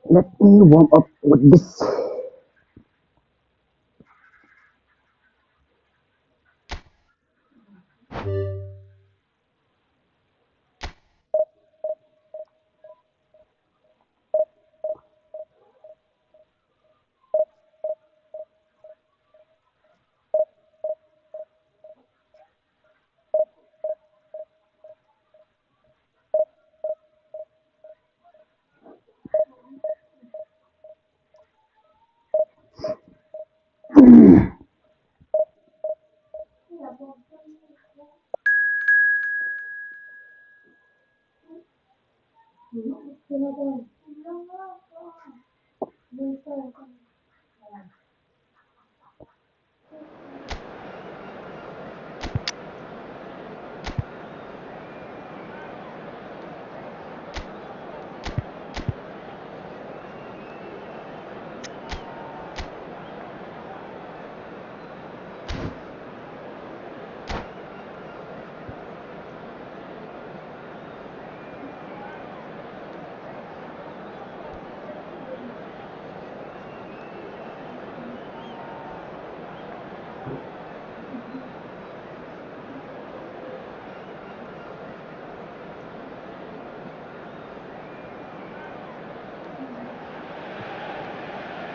Let me warm up with this.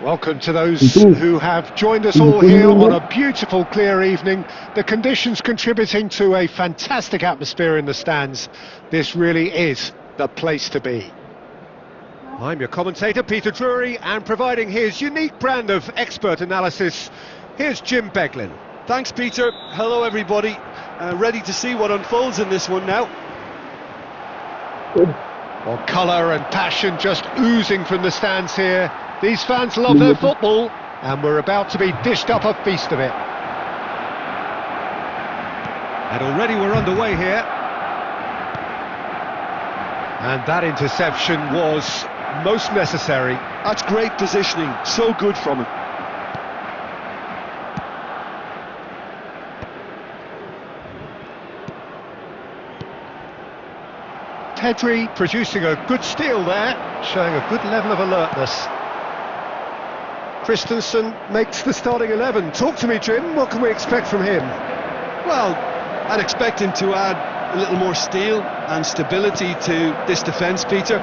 Welcome to those who have joined us all here on a beautiful clear evening. The conditions contributing to a fantastic atmosphere in the stands. This really is the place to be. I'm your commentator, Peter Drury, and providing his unique brand of expert analysis, here's Jim Beglin. Thanks, Peter. Hello, everybody. Ready to see what unfolds in this one now. Well, colour and passion just oozing from the stands here. These fans love their football, and we're about to be dished up a feast of it. And already we're underway here. And that interception was most necessary. That's great positioning, so good from him. Pedri producing a good steal there, showing a good level of alertness. Christensen makes the starting 11. Talk to me, Jim. What can we expect from him? Well, I'd expect him to add a little more steel and stability to this defence, Peter.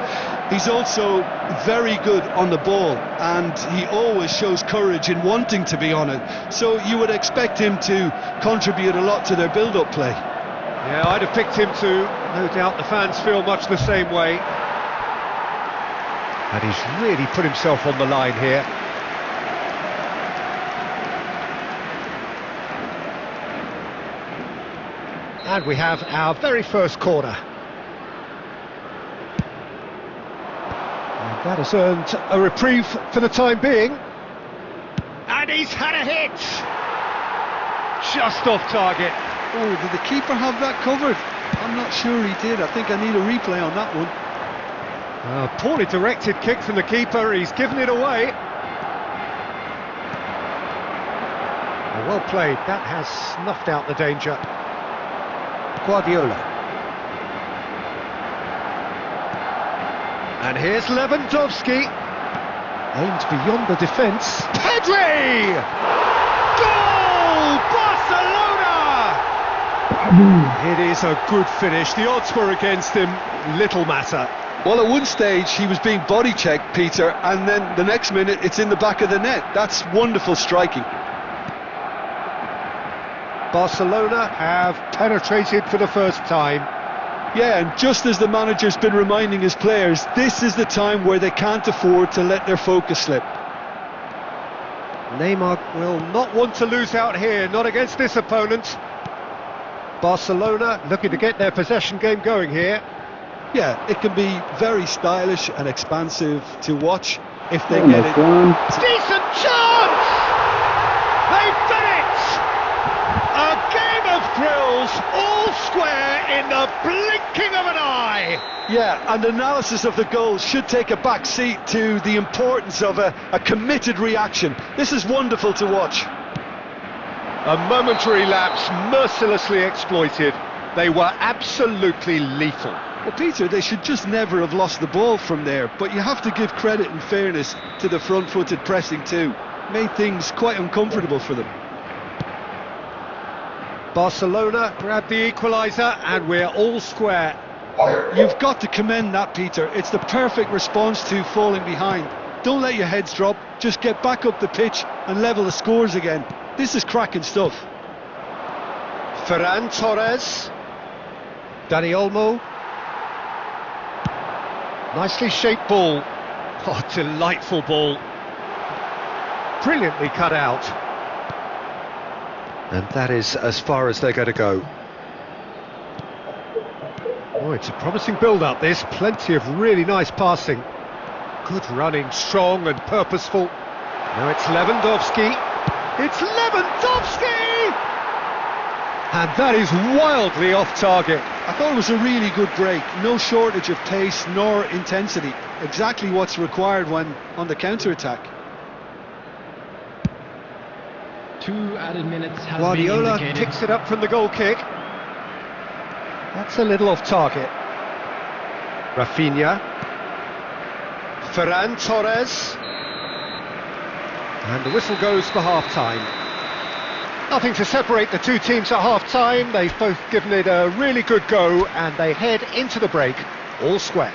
He's also very good on the ball, and he always shows courage in wanting to be on it. So you would expect him to contribute a lot to their build-up play. Yeah, I'd have picked him too. No doubt the fans feel much the same way. And he's really put himself on the line here. And we have our very first corner. And that has earned a reprieve for the time being. And he's had a hit! Just off target. Oh, did the keeper have that covered? I'm not sure he did. I think I need a replay on that one. Poorly directed kick from the keeper. He's given it away. Well played. That has snuffed out the danger. Guardiola. And here's Lewandowski. Aimed beyond the defence. Pedri! Goal! Barcelona! It is a good finish. The odds were against him. Little matter. Well, at one stage he was being body checked, Peter, and then the next minute it's in the back of the net. That's wonderful striking. Barcelona have penetrated for the first time. Yeah, and just as the manager's been reminding his players, this is the time where they can't afford to let their focus slip. Neymar will not want to lose out here, not against this opponent. Barcelona looking to get their possession game going here. Yeah, it can be very stylish and expansive to watch if they get it. Decent chance! They've done it! A game of thrills, all square in the blinking of an eye. Yeah, and analysis of the goal should take a back seat to the importance of a committed reaction. This is wonderful to watch. A momentary lapse mercilessly exploited. They were absolutely lethal. Well, Peter, they should just never have lost the ball from there, but you have to give credit and fairness to the front-footed pressing too. Made things quite uncomfortable for them. Barcelona grabbed the equaliser and we're all square. You've got to commend that, Peter. It's the perfect response to falling behind. Don't let your heads drop, just get back up the pitch and level the scores again. This is cracking stuff. Ferran Torres. Dani Olmo. Nicely shaped ball. Oh, delightful ball. Brilliantly cut out. And that is as far as they're going to go. Oh, it's a promising build-up, this. Plenty of really nice passing. Good running, strong and purposeful. Now it's Lewandowski. It's Lewandowski! And that is wildly off target. I thought it was a really good break. No shortage of pace nor intensity. Exactly what's required when on the counter-attack. 2 added minutes has Guardiola been indicated. picks it up from the goal kick. That's a little off target. Rafinha. Ferran Torres. And the whistle goes for half-time. Nothing to separate the two teams at half-time. They've both given it a really good go and they head into the break all square.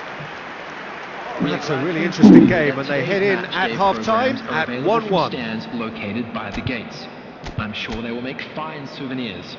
That's a really interesting game and they head in at half-time at 1-1. Stands located by the gates. I'm sure they will make fine souvenirs.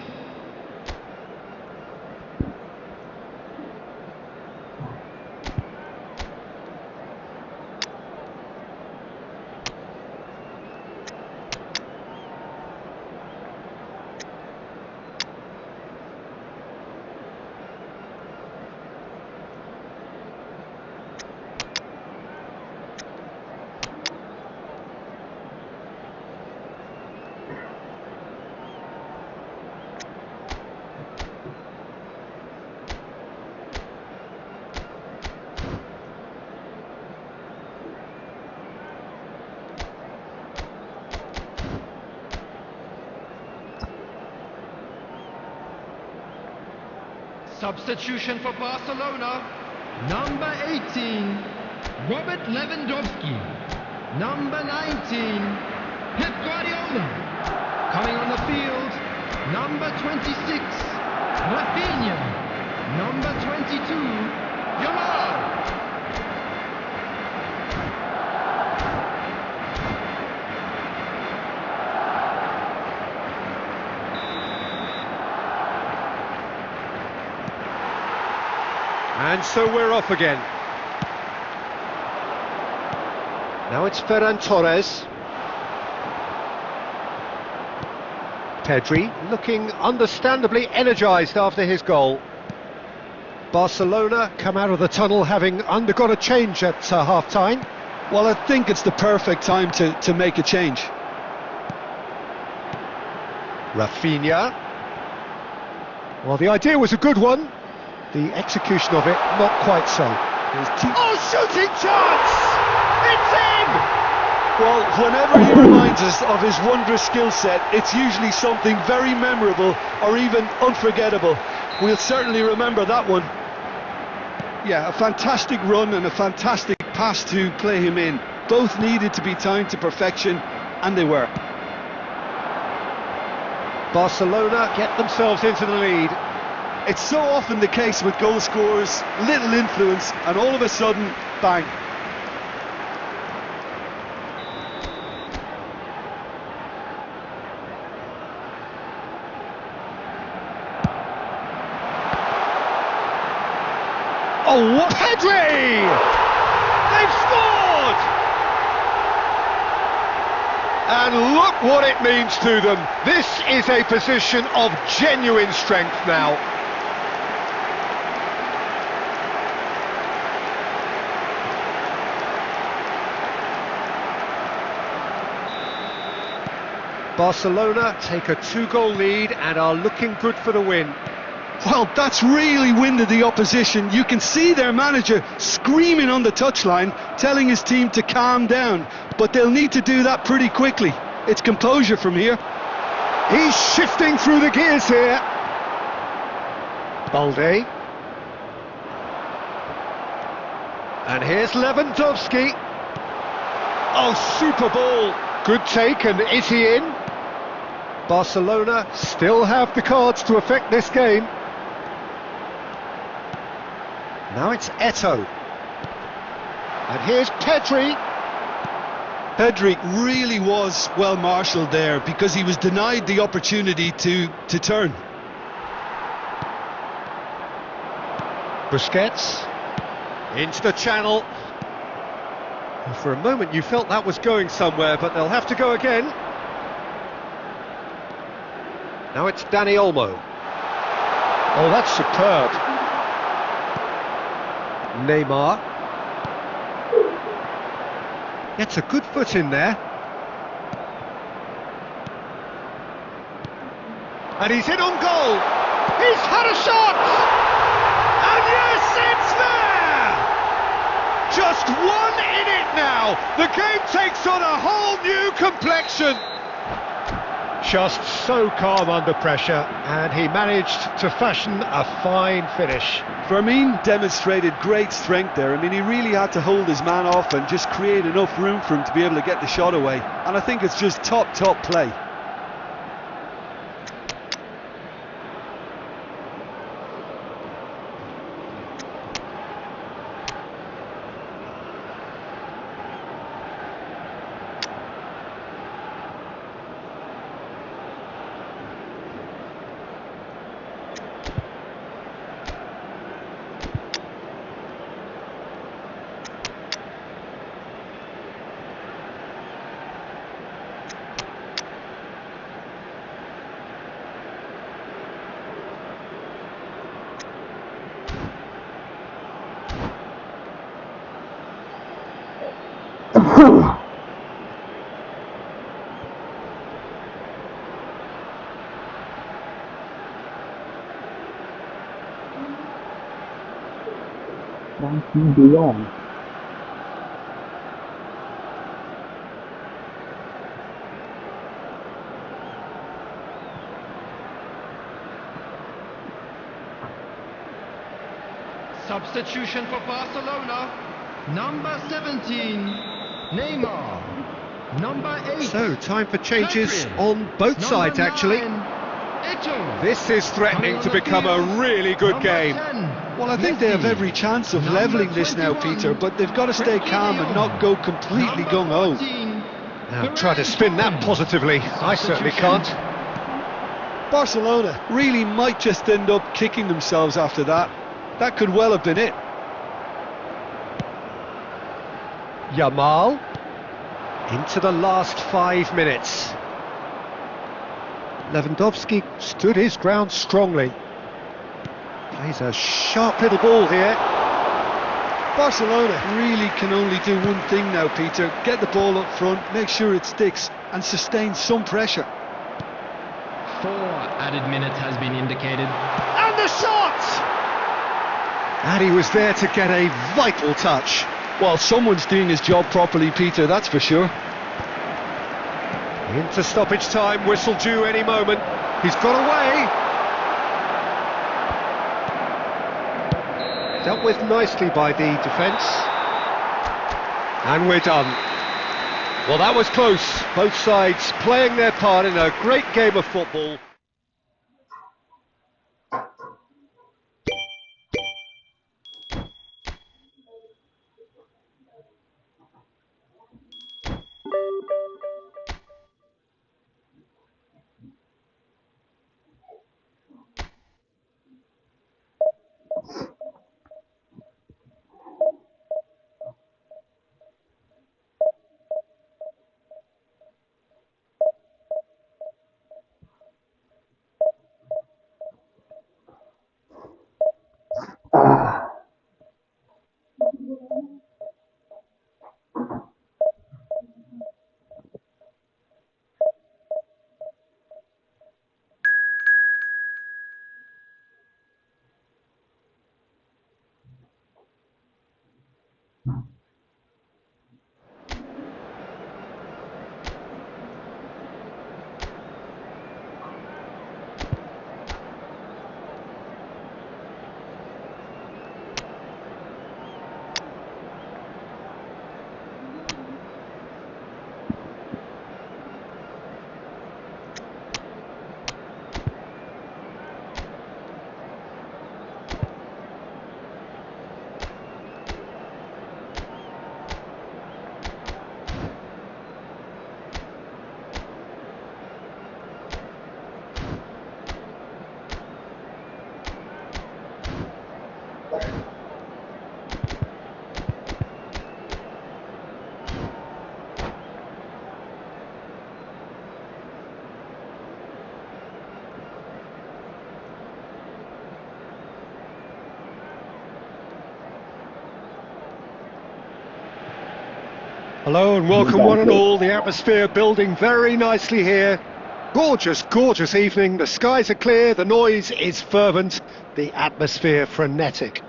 Substitution for Barcelona. Number 18, Robert Lewandowski. Number 19, Pep Guardiola. Coming on the field, number 26, Rafinha. Number 22, Yamal. And so we're off again. Now it's Ferran Torres. Pedri looking understandably energised after his goal. Barcelona come out of the tunnel having undergone a change at half-time. Well, I think it's the perfect time to make a change. Rafinha. Well, the idea was a good one. The execution of it, not quite so. Oh, shooting chance! It's in! Well, whenever he reminds us of his wondrous skill set, it's usually something very memorable or even unforgettable. We'll certainly remember that one. Yeah, a fantastic run and a fantastic pass to play him in. Both needed to be timed to perfection, and they were. Barcelona get themselves into the lead. It's so often the case with goal scorers, little influence, and all of a sudden, bang. Oh, what Pedri! They've scored! And look what it means to them. This is a position of genuine strength now. Barcelona take a 2-goal lead and are looking good for the win. Well, that's really winded the opposition. You can see their manager screaming on the touchline, telling his team to calm down. But they'll need to do that pretty quickly. It's composure from here. He's shifting through the gears here. Balde. And here's Lewandowski. Oh, super ball. Good take, and is he in? Barcelona still have the cards to affect this game. Now it's Eto'o. And here's Pedri. Pedri really was well marshalled there because he was denied the opportunity to turn. Busquets. Into the channel. For a moment you felt that was going somewhere, but they'll have to go again. Now it's Dani Olmo. Oh, that's superb. Neymar. Gets a good foot in there. And he's in on goal. He's had a shot! And yes, it's there! Just one in it now. The game takes on a whole new complexion. Just so calm under pressure, and he managed to fashion a fine finish. Firmine demonstrated great strength there. I mean, he really had to hold his man off and just create enough room for him to be able to get the shot away. And I think it's just top play. Beyond. Substitution for Barcelona. Number 17, Neymar. Number 8. So, time for changes Pedri. on both Number sides, actually. 9, Eto'o. This is threatening to become a really good Number game. 10, Well, I think they have Messi. every chance of Number levelling this now, 21, Peter, but they've got to stay calm and not go completely Number gung-ho. 14, Now, try to spin that positively. I certainly can't. Barcelona really might just end up kicking themselves after that. That could well have been it. Yamal. Into the last 5 minutes. Lewandowski stood his ground strongly. Plays a sharp little ball here. Barcelona really can only do one thing now, Peter. Get the ball up front, make sure it sticks, and sustain some pressure. 4 added minutes has been indicated. And the shot! And he was there to get a vital touch. Well, someone's doing his job properly, Peter, that's for sure. Into stoppage time, whistle due any moment. He's got away. Dealt with nicely by the defence. And we're done. Well, that was close. Both sides playing their part in a great game of football. Hello and welcome one and all. The atmosphere building very nicely here. Gorgeous, gorgeous evening. The skies are clear, the noise is fervent, the atmosphere frenetic.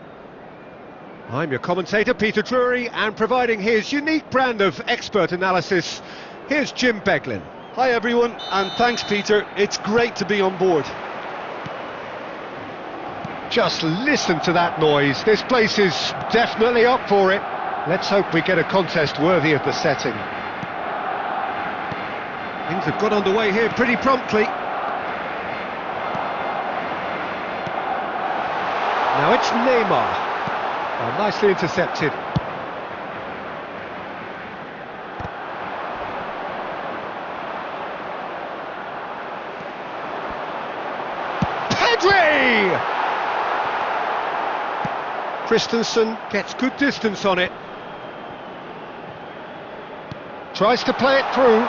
I'm your commentator, Peter Drury, and providing his unique brand of expert analysis, here's Jim Beglin. Hi everyone, and thanks Peter, it's great to be on board. Just listen to that noise. This place is definitely up for it. Let's hope we get a contest worthy of the setting. Things have got underway here pretty promptly. Now it's Neymar. Oh, nicely intercepted. Pedri! Christensen gets good distance on it. Tries to play it through.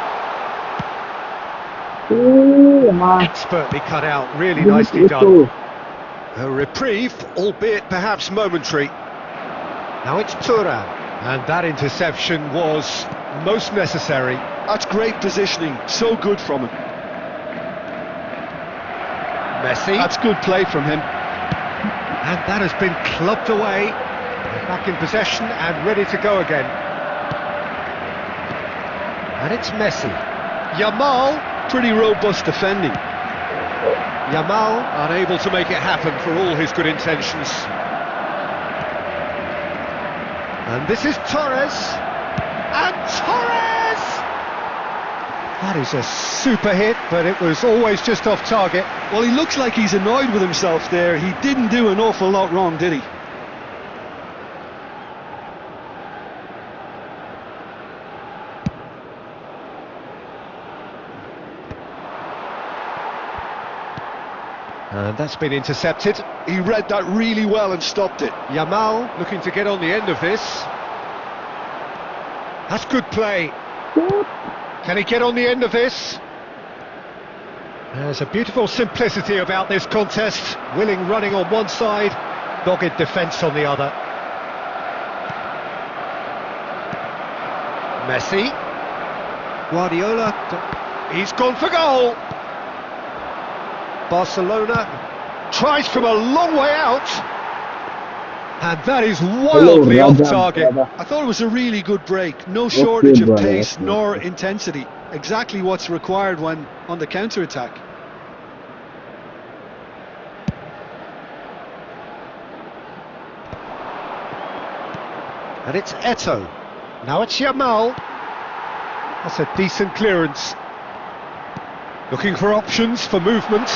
Expertly cut out, really nicely done. A reprieve, albeit perhaps momentary. Now it's Thuram, and that interception was most necessary. That's great positioning, so good from him. Messi. That's good play from him. And that has been clubbed away. They're back in possession and ready to go again. And it's Messi. Yamal. Pretty robust defending. Yamal unable to make it happen for all his good intentions. And this is Torres. And Torres! That is a super hit, but it was always just off target. Well, he looks like he's annoyed with himself there. He didn't do an awful lot wrong, did he? And that's been intercepted. He read that really well and stopped it. Yamal looking to get on the end of this. That's good play. Can he get on the end of this? There's a beautiful simplicity about this contest. Willing running on one side, dogged defence on the other. Messi. Guardiola. He's gone for goal. Barcelona tries from a long way out, and that is wildly off target. I thought it was a really good break. No shortage of pace nor intensity. Exactly what's required when on the counter-attack. And it's Eto'o. Now it's Yamal. That's a decent clearance. Looking for options for movement.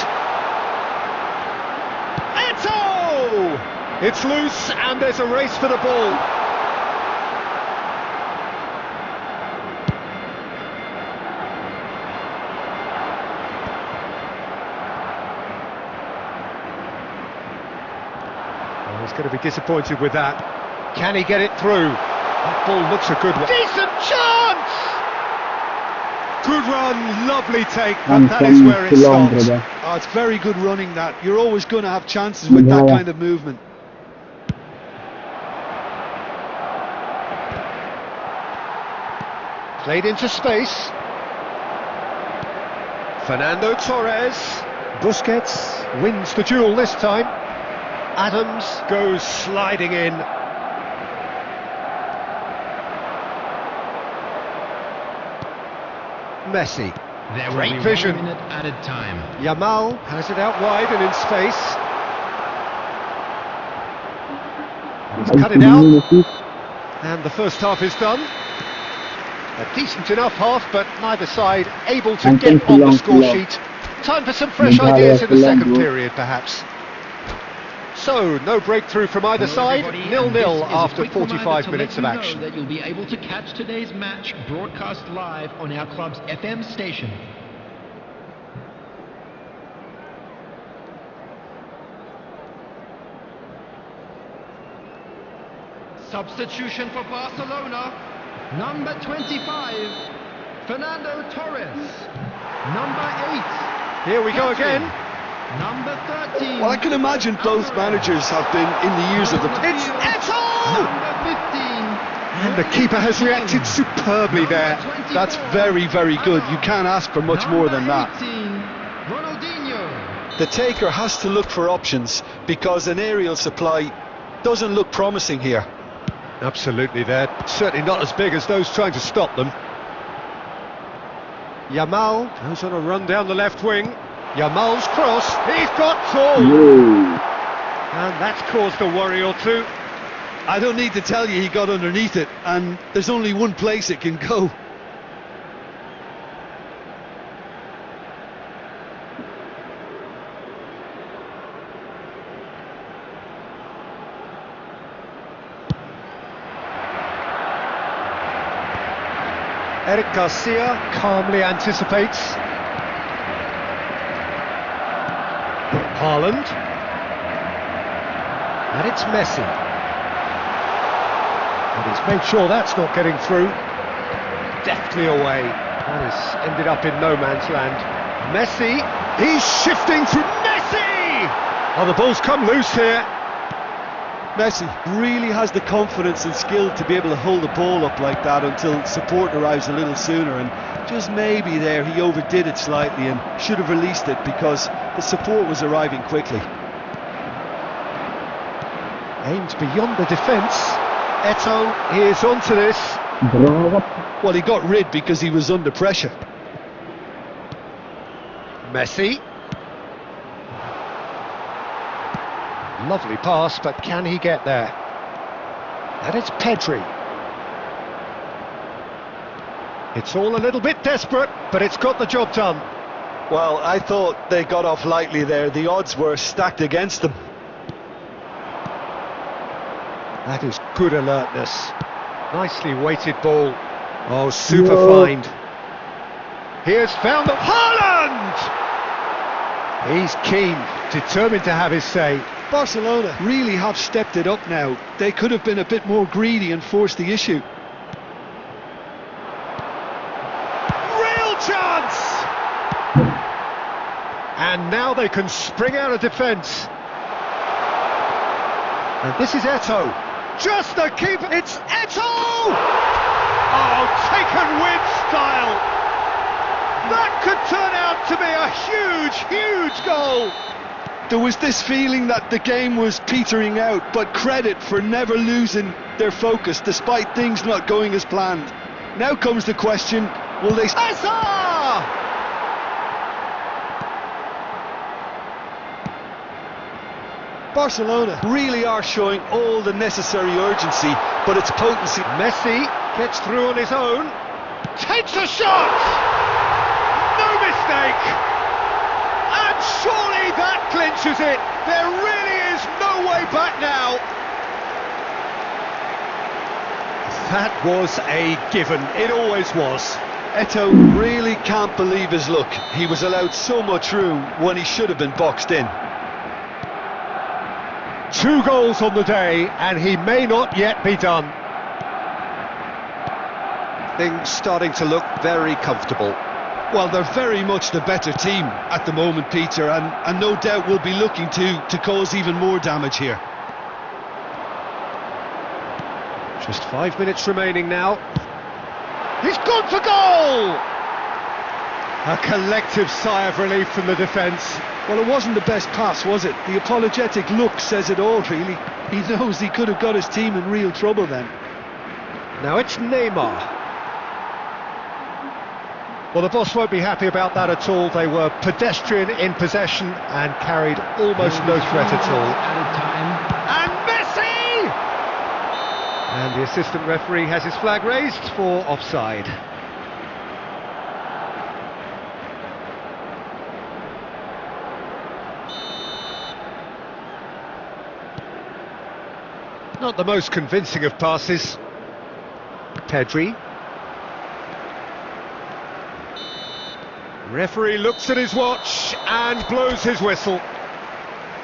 It's loose and there's a race for the ball. Oh, he's going to be disappointed with that. Can he get it through? That ball looks a good one. Decent chance! Good run, lovely take, but that is where it stops. Oh, it's very good running that. You're always going to have chances with that kind of movement. Played into space. Fernando Torres. Busquets wins the duel this time. Adams goes sliding in. Messi. Great vision. 1 minute added time. Yamal has it out wide and in space. He's cut it out. And the first half is done. A decent enough half, but neither side able to get on the score sheet. Time for some fresh ideas in the second period, perhaps. So, no breakthrough from either side, 0-0 after 45 minutes of action. That you'll be able to catch today's match broadcast live on our club's FM station. Substitution for Barcelona. Number 25, Fernando Torres. Number 8. Here we go again. Number 13. Well, I can imagine both managers have been in the ears of the pitch. It's Eto'o! Number 15. And the keeper has reacted superbly there. That's very, very good. You can't ask for much more than that. The taker has to look for options because an aerial supply doesn't look promising here. Absolutely, they're certainly not as big as those trying to stop them. Yamal goes on a run down the left wing. Yamal's cross, he's got full! And that's caused a worry or two. I don't need to tell you he got underneath it, and there's only one place it can go. Eric Garcia calmly anticipates. Haaland. And it's Messi. And he's made sure that's not getting through. Deftly away. That has ended up in no man's land. Messi. He's shifting through. Messi! Oh, the ball's come loose here. Messi really has the confidence and skill to be able to hold the ball up like that until support arrives a little sooner, and just maybe there he overdid it slightly and should have released it because the support was arriving quickly. Aimed beyond the defence. Eto'o is onto this. Well, he got rid because he was under pressure. Messi. Lovely pass, but can he get there? And it's Pedri. It's all a little bit desperate, but it's got the job done. Well, I thought they got off lightly there. The odds were stacked against them. That is good alertness. Nicely weighted ball. Oh, super find. Here's found the Haaland! He's keen, determined to have his say. Barcelona really have stepped it up now. They could have been a bit more greedy and forced the issue. Real chance! And now they can spring out of defence. And this is Eto'o. Just the keeper. It's Eto'o! Oh, taken with style. That could turn out to be a huge, huge goal. There was this feeling that the game was petering out, but credit for never losing their focus despite things not going as planned. Now comes the question, will they... Barcelona really are showing all the necessary urgency, but it's potency. Messi gets through on his own, takes a shot! No mistake! And surely that clinches it! There really is no way back now! That was a given, it always was. Eto'o really can't believe his luck. He was allowed so much room when he should have been boxed in. 2 goals on the day, and he may not yet be done. Things starting to look very comfortable. Well, they're very much the better team at the moment, Peter, and no doubt will be looking to cause even more damage here. Just 5 minutes remaining now. He's gone for goal! A collective sigh of relief from the defence. Well, it wasn't the best pass, was it? The apologetic look says it all, really. He knows he could have got his team in real trouble then. Now it's Neymar. Well, the boss won't be happy about that at all. They were pedestrian in possession and carried almost no threat at all. And Messi! And the assistant referee has his flag raised for offside. Not the most convincing of passes. Pedri. Referee looks at his watch and blows his whistle.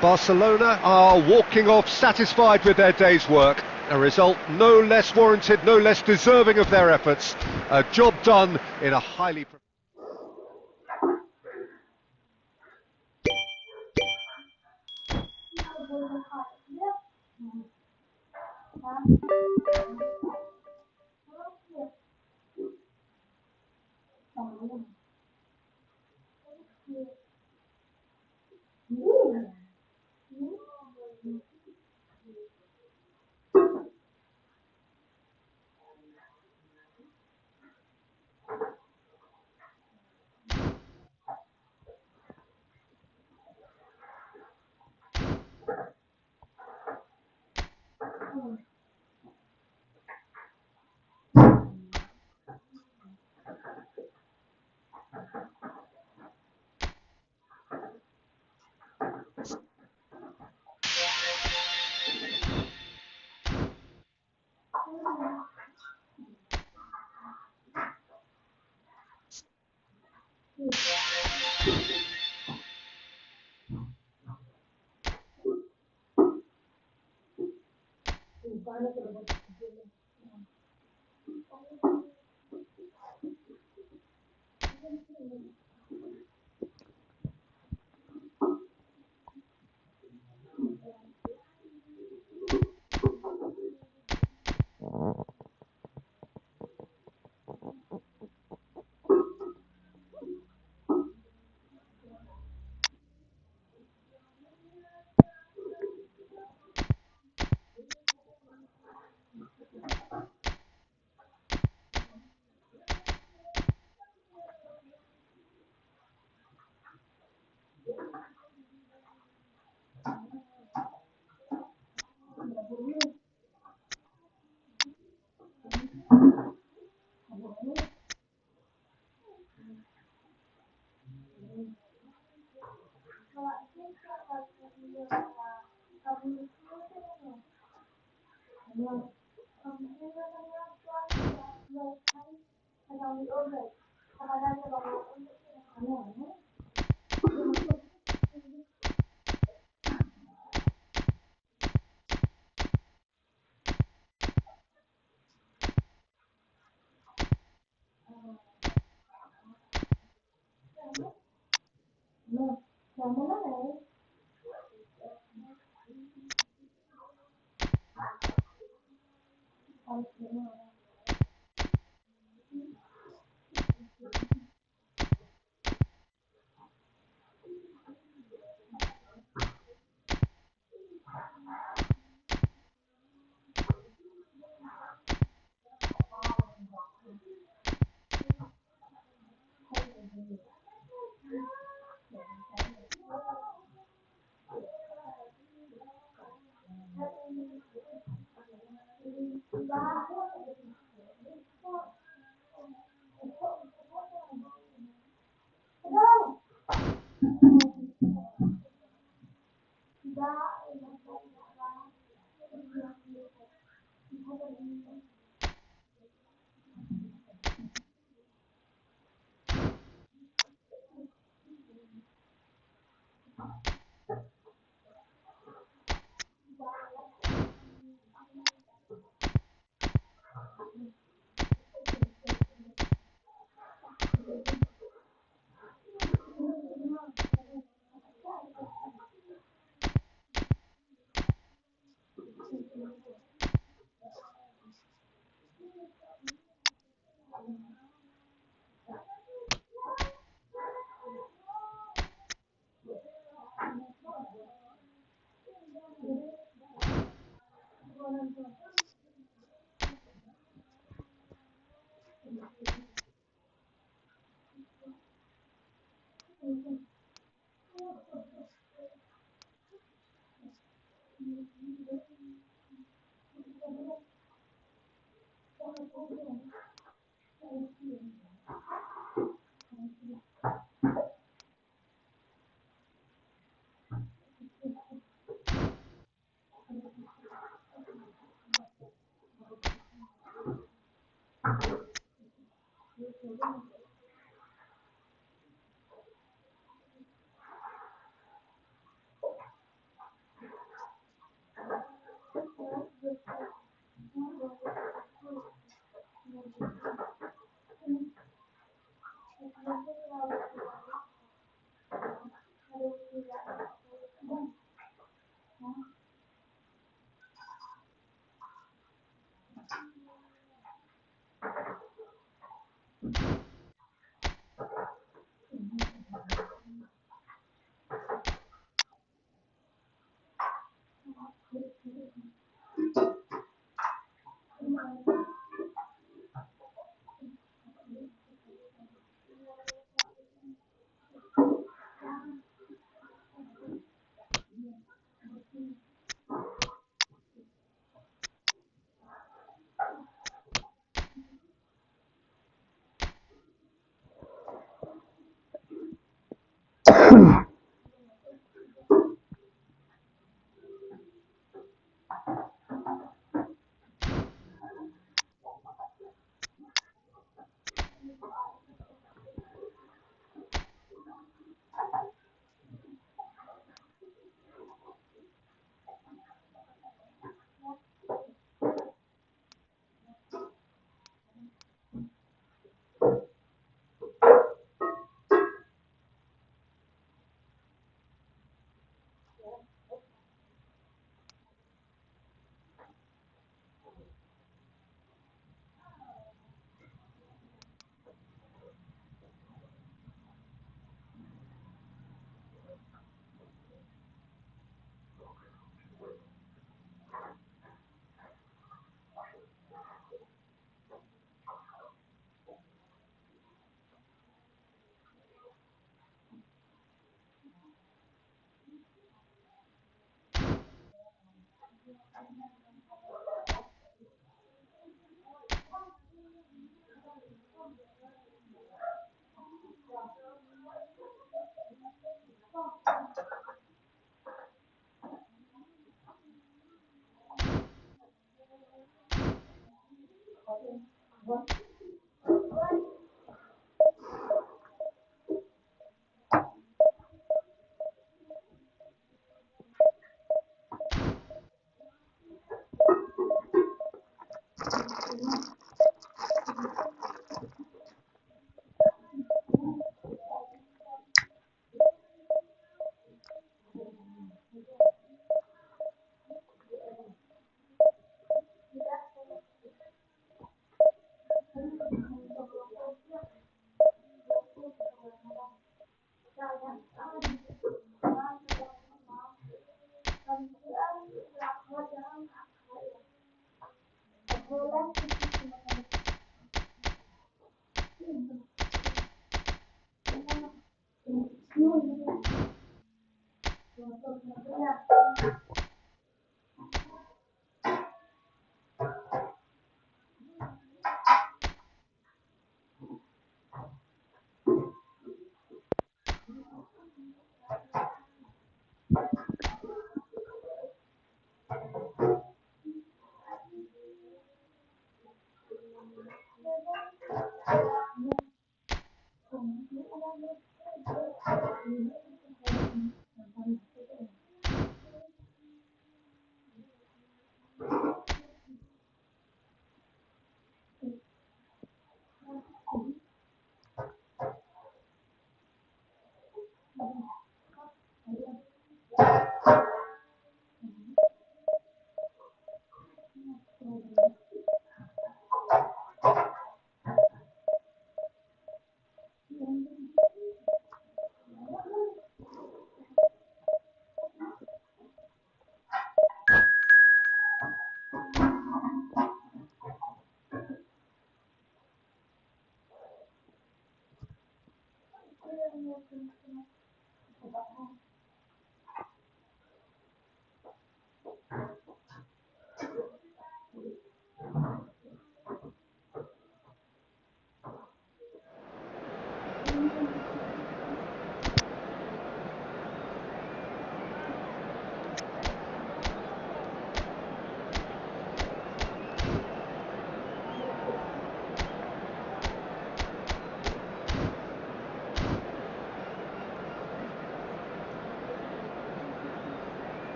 Barcelona are walking off satisfied with their day's work. A result no less warranted, no less deserving of their efforts. A job done in a highly...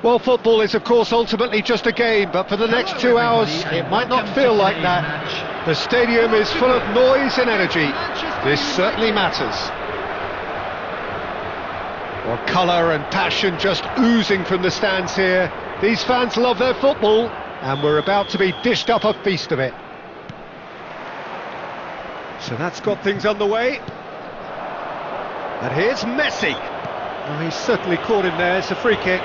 Well, football is of course ultimately just a game, but for the next 2 hours it might not feel like that. The stadium is full of noise and energy. This certainly matters. Well, colour and passion just oozing from the stands here. These fans love their football, and we're about to be dished up a feast of it. So that's got things underway. And here's Messi. Well, he's certainly caught him there. It's a free kick.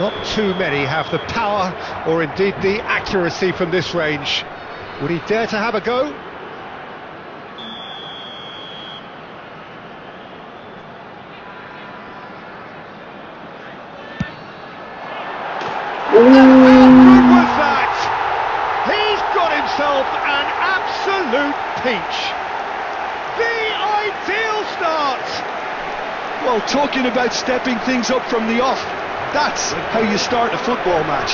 Not too many have the power or indeed the accuracy from this range. Would he dare to have a go? Good with that! He's got himself an absolute peach. The ideal start! Well, talking about stepping things up from the off, that's how you start a football match.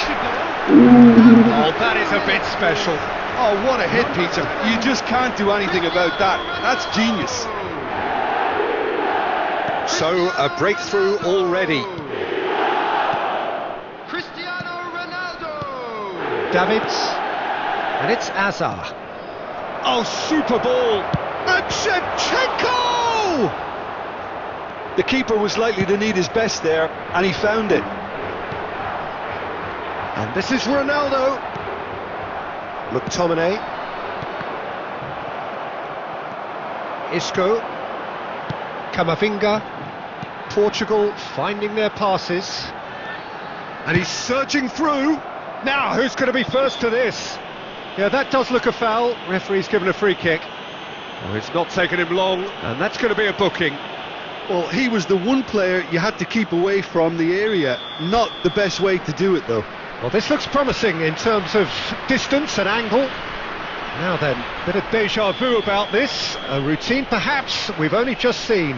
Oh, that is a bit special. Oh, what a hit, Peter. You just can't do anything about that. That's genius. So, a breakthrough already. Cristiano Ronaldo. Davids. And it's Azar. Oh, super ball. And Shevchenko! The keeper was likely to need his best there, and he found it. And this is Ronaldo. McTominay. Isco. Camavinga. Portugal finding their passes. And he's surging through. Now, who's going to be first to this? Yeah, that does look a foul. Referee's given a free kick. Oh, it's not taken him long, and that's going to be a booking. Well, he was the one player you had to keep away from the area. Not the best way to do it, though. Well, this looks promising in terms of distance and angle. Now then, bit of déjà vu about this. A routine, perhaps, we've only just seen.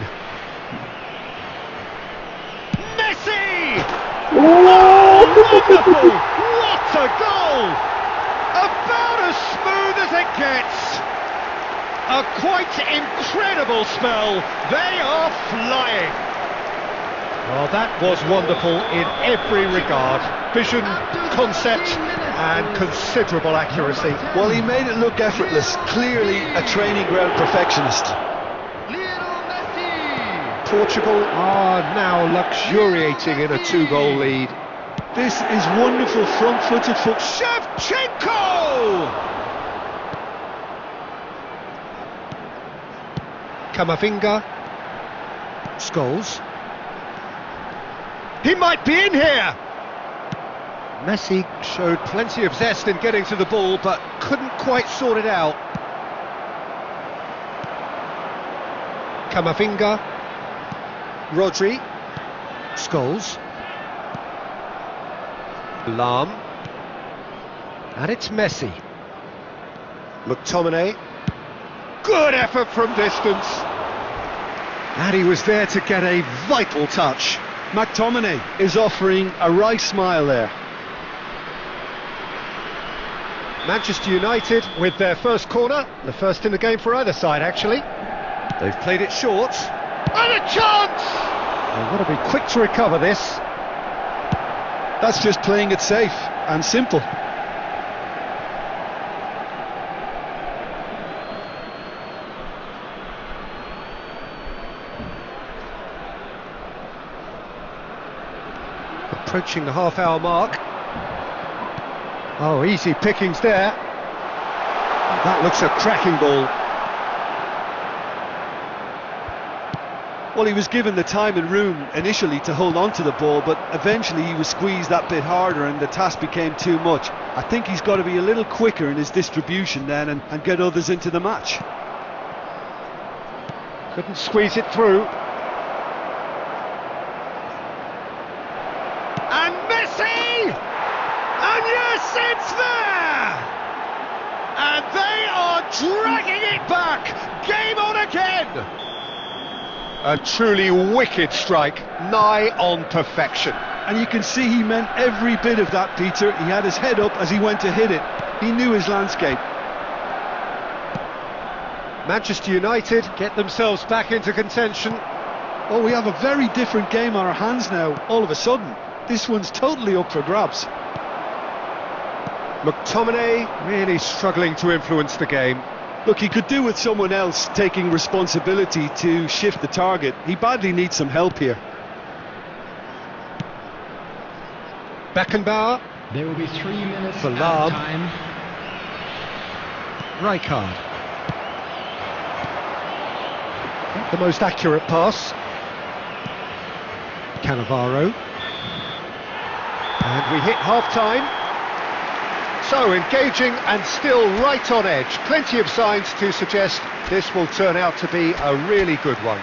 Messi! Oh, wonderful! What a goal! About as smooth as it gets. A quite incredible spell. They are flying. Well, that was wonderful in every regard. Vision, concept, and considerable accuracy. Well, he made it look effortless. Clearly a training ground perfectionist. Lionel Messi. Portugal are now luxuriating in a 2-goal lead. This is wonderful front-footed foot. Shevchenko! Camavinga. Scholes. He might be in here! Messi showed plenty of zest in getting to the ball, but couldn't quite sort it out. Camavinga. Rodri. Scholes. Lahm. And it's Messi. McTominay. Good effort from distance. And he was there to get a vital touch. McTominay is offering a right smile there. Manchester United with their first corner, the first in the game for either side actually. They've played it short. And a chance! They've got to be quick to recover this. That's just playing it safe and simple. Approaching the half-hour mark. Oh, easy pickings there. That looks a cracking ball. Well, he was given the time and room initially to hold on to the ball, but eventually he was squeezed that bit harder and the task became too much. I think he's got to be a little quicker in his distribution then and get others into the match. Couldn't squeeze it through. And Messi! And yes, it's there! And they are dragging it back! Game on again! A truly wicked strike, nigh on perfection. And you can see he meant every bit of that, Peter. He had his head up as he went to hit it. He knew his landscape. Manchester United get themselves back into contention. Oh, we have a very different game on our hands now, all of a sudden. This one's totally up for grabs. McTominay really struggling to influence the game. Look, he could do with someone else taking responsibility to shift the target. He badly needs some help here. Beckenbauer. There will be 3 minutes For at Lahm. time. Rijkaard. The most accurate pass. Cannavaro. And we hit half-time. So engaging and still right on edge. Plenty of signs to suggest this will turn out to be a really good one.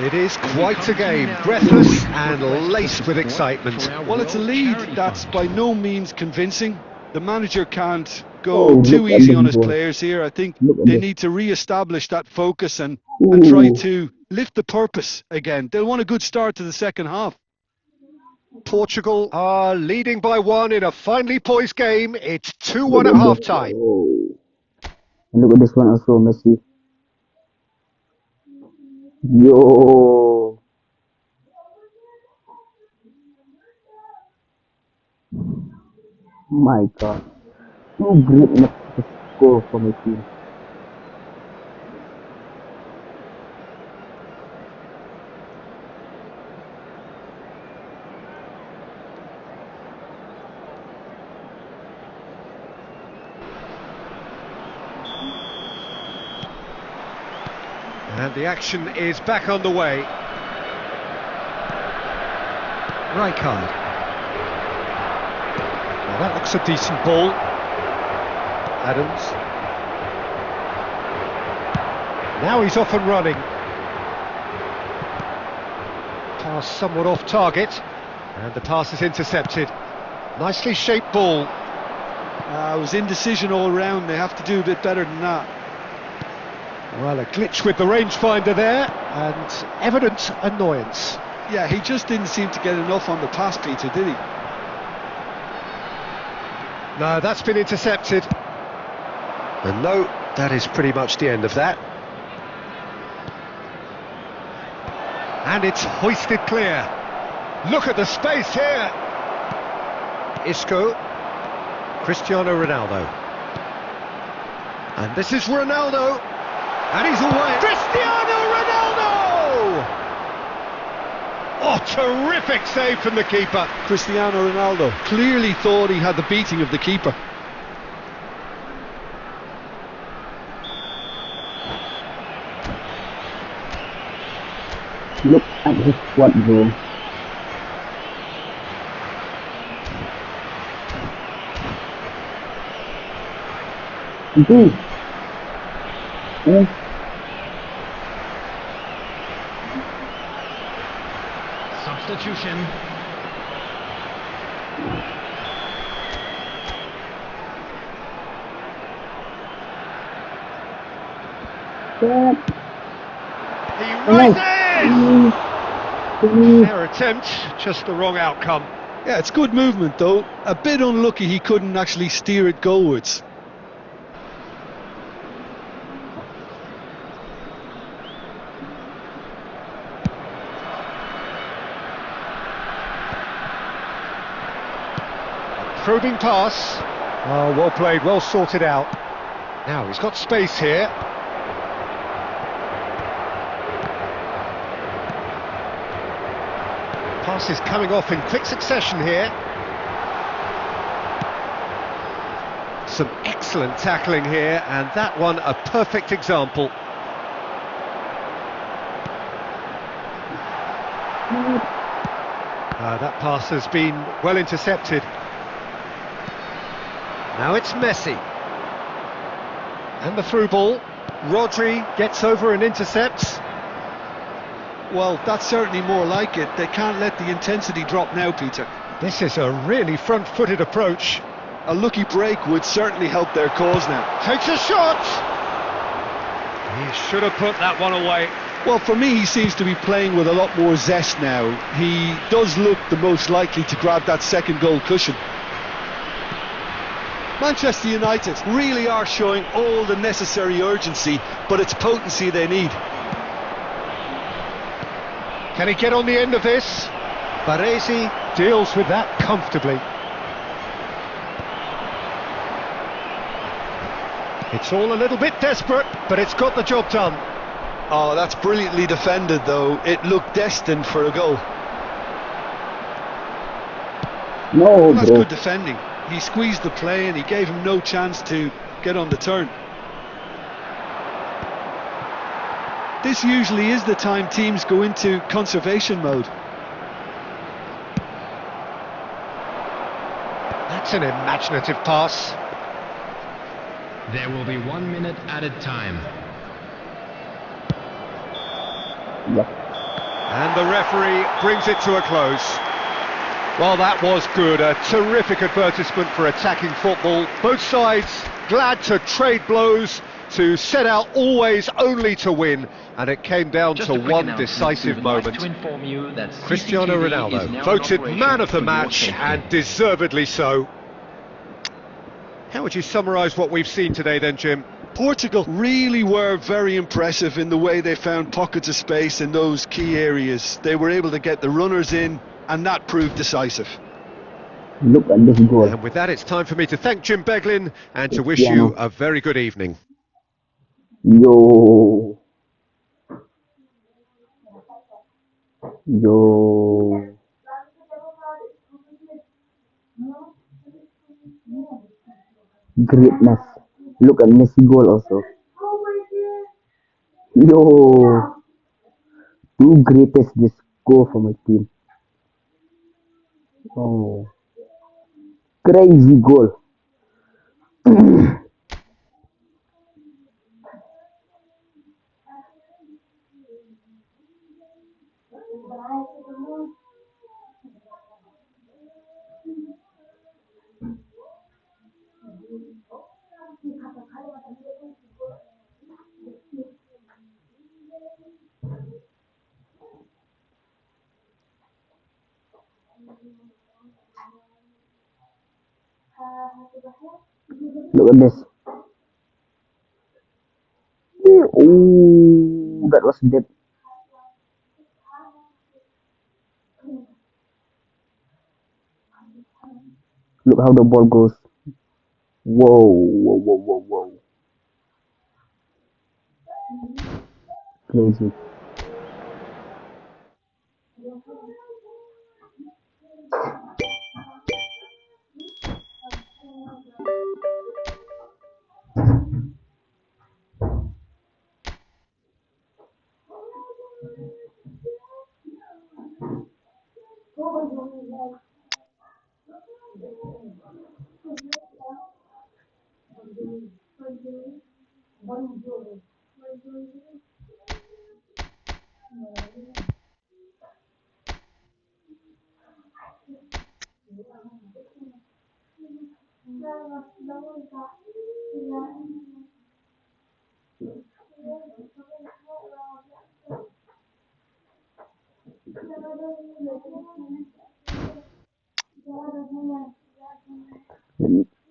It is quite a game, breathless and laced with excitement. Well, it's a lead that's by no means convincing. The manager can't Oh, go too look at easy this on his boy. players here. I think Look at they this. need to re-establish that focus and Ooh. try to lift the purpose again. They'll want a good start to the second half. Portugal are leading by 1 in a finely poised game. It's 2-1 Look at at this. half-time. Oh. And look at this one also, Messi. Yo. My God. Too great enough to score for my team. And the action is back on the way. Rijkaard. Well, that looks a decent ball. Adams. Now he's off and running. Pass somewhat off target. And the pass is intercepted. Nicely shaped ball. It was indecision all round. They have to do a bit better than that. Well, a glitch with the rangefinder there, and evident annoyance. Yeah, he just didn't seem to get enough on the pass, Peter, did he? No, that's been intercepted. And no, that is pretty much the end of that. And it's hoisted clear. Look at the space here. Isco. Cristiano Ronaldo. And this is Ronaldo. And he's away. Cristiano Ronaldo! Oh, terrific save from the keeper. Cristiano Ronaldo clearly thought he had the beating of the keeper. Look at his squad, bro. Dude. Substitution. He rises! Fair attempt, just the wrong outcome. Yeah, it's good movement though. A bit unlucky he couldn't actually steer it goalwards. Probing pass. Oh, well played, well sorted out. Now he's got space here. Pass is coming off in quick succession here. Some excellent tackling here, and that one a perfect example. That pass has been well intercepted. Now it's Messi. And the through ball. Rodri gets over and intercepts. Well, that's certainly more like it. They can't let the intensity drop now, Peter. This is a really front-footed approach. A lucky break would certainly help their cause now. Takes a shot! He should have put that one away. Well, for me, he seems to be playing with a lot more zest now. He does look the most likely to grab that second goal cushion. Manchester United really are showing all the necessary urgency, but it's potency they need. Can he get on the end of this? Baresi deals with that comfortably. It's all a little bit desperate, but it's got the job done. Oh, that's brilliantly defended, though. It looked destined for a goal. No, Well, that's bro. good defending. He squeezed the play and he gave him no chance to get on the turn. This usually is the time teams go into conservation mode. That's an imaginative pass. There will be 1 minute added time. Yep. And the referee brings it to a close. Well, that was good. A terrific advertisement for attacking football. Both sides glad to trade blows, to set out always only to win. And it came down Just to a quick one announcement. decisive We would like moment. to inform you that Cristiano CCTV is Ronaldo, now in voted operation man of the for your match, safety. and deservedly so. How would you summarise what we've seen today then, Jim? Portugal really were very impressive in the way they found pockets of space in those key areas. They were able to get the runners in, and that proved decisive. Look at this goal. And with that, it's time for me to thank Jim Beglin and to wish Cristiano. you a very good evening. Yo. Yo. Greatness. Look at Messi goal also. Yo. Two greatest this score for my team. Oh. Crazy goal. Look at this. Oh, that was dead. Look how the ball goes. Whoa, whoa, whoa, whoa, whoa. Crazy.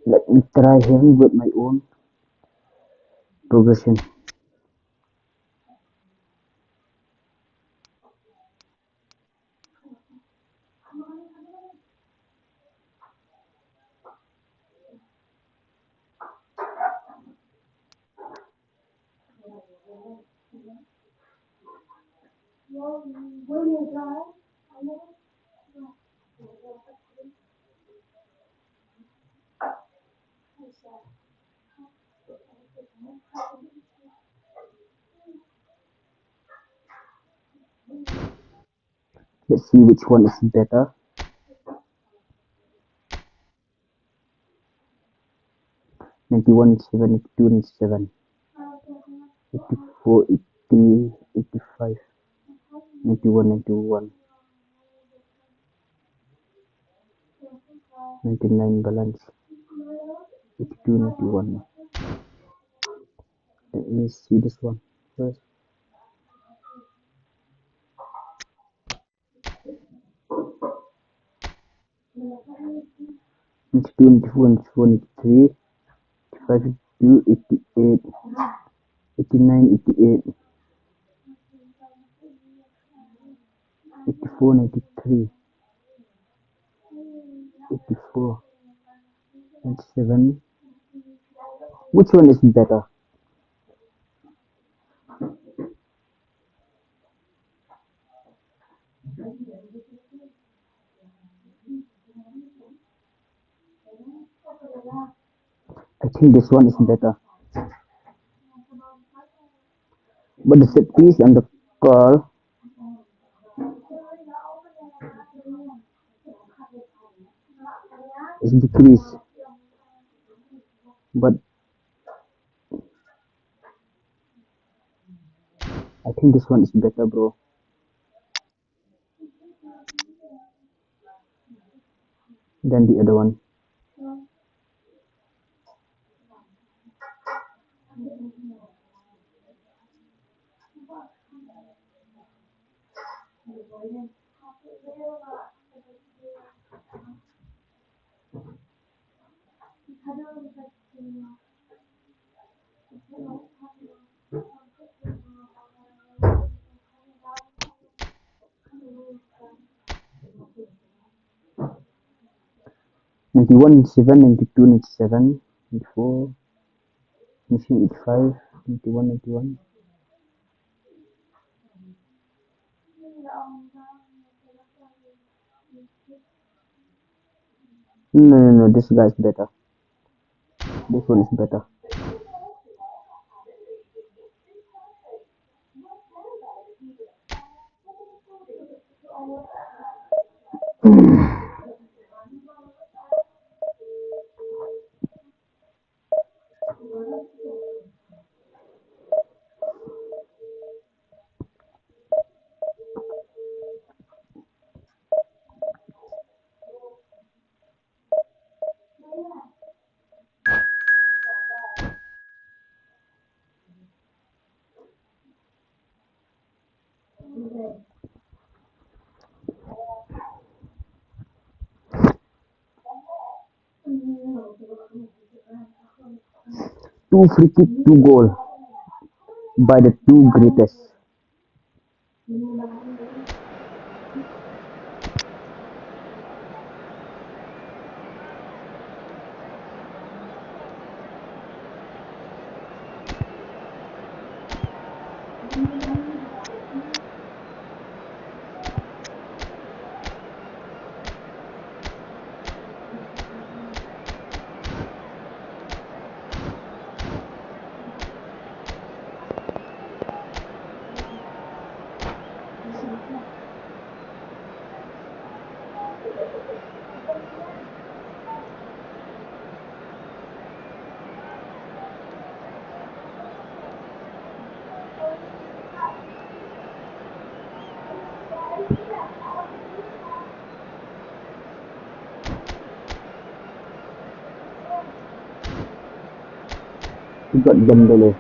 Let me try him with my own progression. Let's see which one is better. 91, 72, 7, 84, 80, 85, 91, 91, 99 balance, 82, 91. Let me see this one first. 92, 94, 94, 93, 85, 82, 88, 89, 88, 84, 93, 84, 97. Which one is better? think this one is better. But the set piece and the call is decreased. But I think this one is better, bro, than the other one. Ninety-one, 97, 92, 97, 94, 85, 91, 91. No, this guy's better. This one is better. Two free kick, two goal by the two greatest. He got Dembele.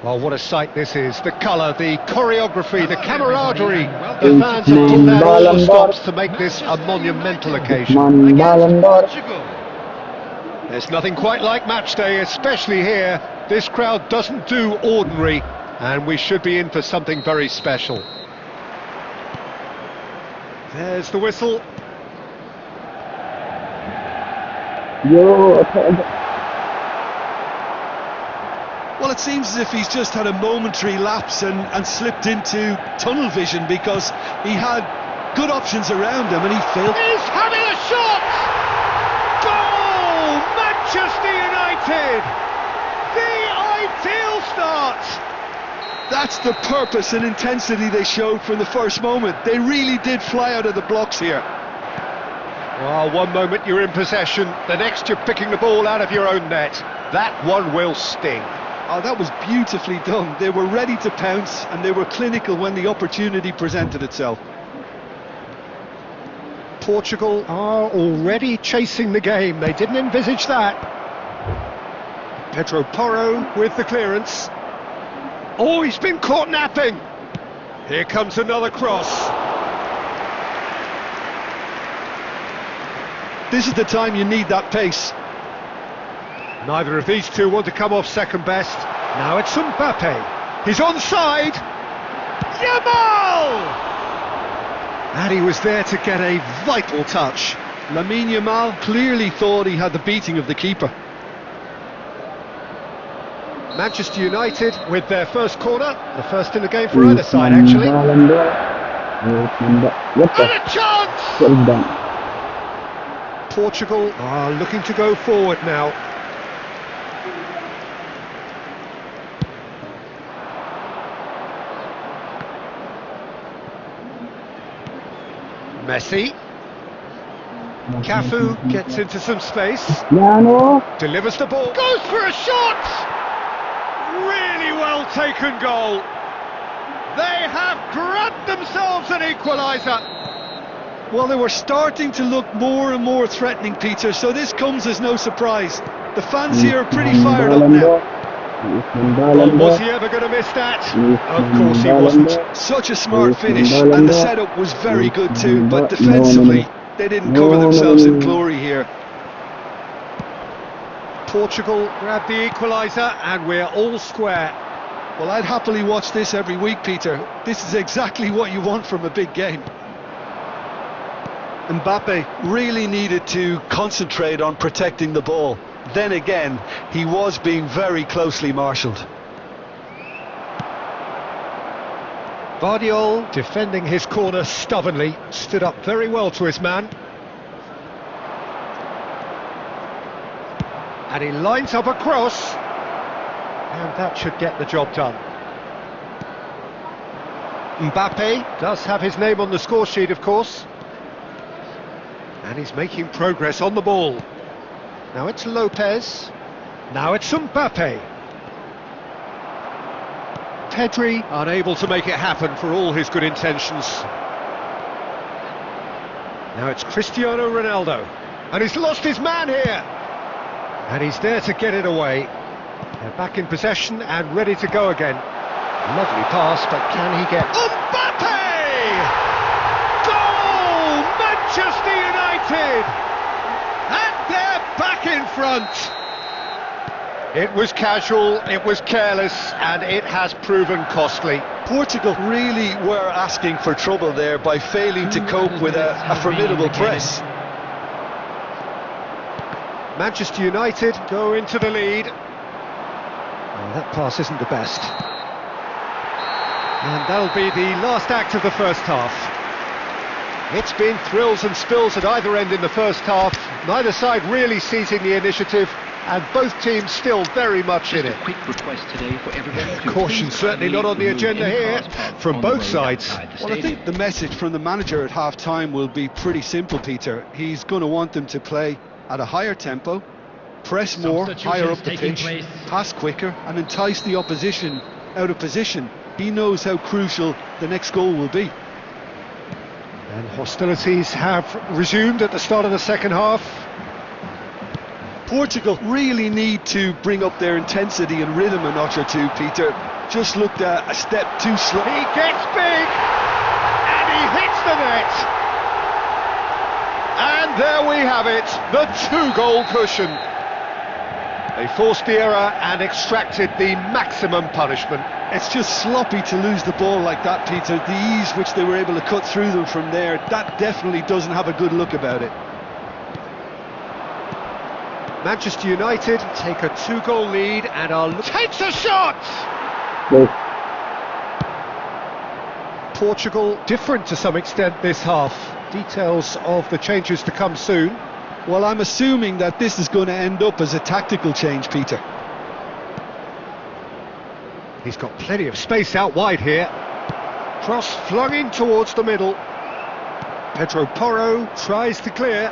Well, what a sight this is. The colour, the choreography, the camaraderie. The Eight fans have man pulled out all the Ballon d'Or. stops to make this a monumental occasion. Man Ballon d'Or. There's nothing quite like match day, especially here. This crowd doesn't do ordinary, and we should be in for something very special. There's the whistle. Yo, Well, it seems as if he's just had a momentary lapse and slipped into tunnel vision, because he had good options around him and he failed. He's having a shot! Goal! Manchester United! The ideal start! That's the purpose and intensity they showed from the first moment. They really did fly out of the blocks here. Well, one moment you're in possession, the next you're picking the ball out of your own net. That one will sting. Oh, that was beautifully done. They were ready to pounce and they were clinical when the opportunity presented itself. Portugal are already chasing the game. They didn't envisage that. Pedro Porro with the clearance. Oh, he's been caught napping. Here comes another cross. This is the time you need that pace. Neither of these two want to come off second best. Now it's Mbappe. He's onside. Yamal! And he was there to get a vital touch. Lamine Yamal clearly thought he had the beating of the keeper. Manchester United with their first corner, the first in the game for either side actually. What And a chance! What is done? Portugal are looking to go forward now. Messi. Cafu gets into some space. Delivers the ball. Goes for a shot! Really well taken goal. They have grabbed themselves an equaliser. Well, they were starting to look more and more threatening, Peter, so this comes as no surprise. The fans here are pretty fired up now. Well, was he ever going to miss that? Of course he wasn't. Such a smart finish, and the setup was very good too, but defensively, they didn't cover themselves in glory here. Portugal grabbed the equaliser, and we're all square. Well, I'd happily watch this every week, Peter. This is exactly what you want from a big game. Mbappe really needed to concentrate on protecting the ball. Then again, he was being very closely marshalled. Guardiola, defending his corner stubbornly, stood up very well to his man. And he lines up a cross. And that should get the job done. Mbappe does have his name on the score sheet, of course. And he's making progress on the ball. Now it's Lopez. Now it's Mbappe. Pedri unable to make it happen for all his good intentions. Now it's Cristiano Ronaldo. And he's lost his man here. And he's there to get it away. They're back in possession and ready to go again. Lovely pass, but can he get... Mbappe! Goal! Manchester United! And they're back in front! It was casual, it was careless, and it has proven costly. Portugal really were asking for trouble there by failing to cope with a formidable press. Manchester United go into the lead. Oh, that pass isn't the best. And that'll be the last act of the first half. It's been thrills and spills at either end in the first half. Neither side really seizing the initiative, and both teams still very much in it. Quick request today for everyone to Caution certainly not on the agenda here from both sides. Well, I think the message from the manager at half-time will be pretty simple, Peter. He's going to want them to play at a higher tempo, press more, higher up the pitch, pass quicker, and entice the opposition out of position. He knows how crucial the next goal will be. And hostilities have resumed at the start of the second half. Portugal really need to bring up their intensity and rhythm a notch or two, Peter. Just looked a step too slow. He gets big, and he hits the net. And there we have it, the two-goal cushion. They forced the error and extracted the maximum punishment. It's just sloppy to lose the ball like that, Peter. The ease which they were able to cut through them from there, that definitely doesn't have a good look about it. Manchester United take a two-goal lead and are... Takes a shot! Portugal different to some extent this half. Details of the changes to come soon. Well, I'm assuming that this is going to end up as a tactical change, Peter. He's got plenty of space out wide here. Cross flung in towards the middle. Pedro Porro tries to clear.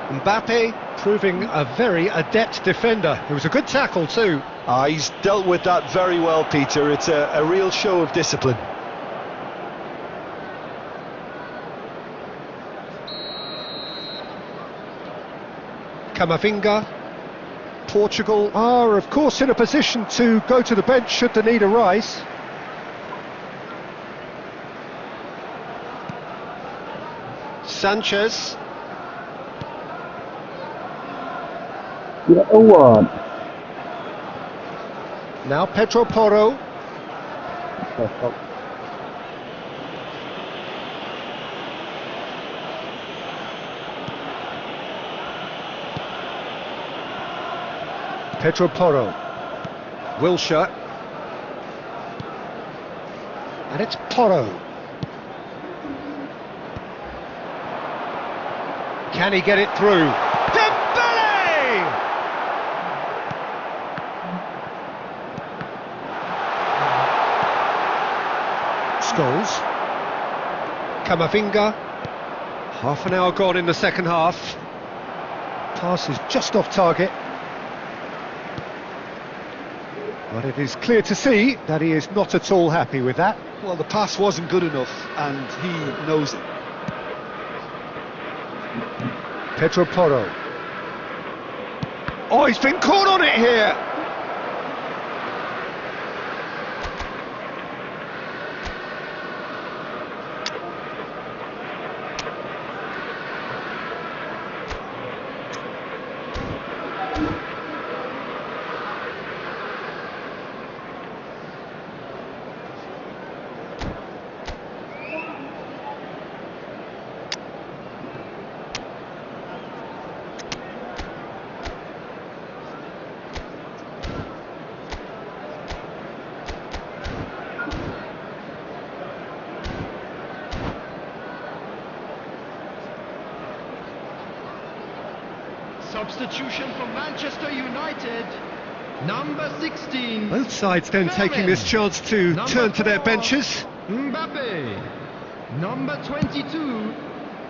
Mbappe proving a very adept defender. It was a good tackle too. He's dealt with that very well, Peter. It's a real show of discipline. Camavinga. Portugal are, of course, in a position to go to the bench should the need arise. Sanchez. Get over. Now Pedro Porro. Pedro Porro. Wilshere. And it's Porro. Can he get it through? Dembele! Scholes. Camavinga. Half an hour gone in the second half. Pass is just off target. But it is clear to see that he is not at all happy with that. Well, the pass wasn't good enough, and he knows it. Pedro Porro. Oh, he's been caught on it here! Substitution for Manchester United. Number 16. Both sides then taking this chance to turn to their benches. Mbappe. Number 22.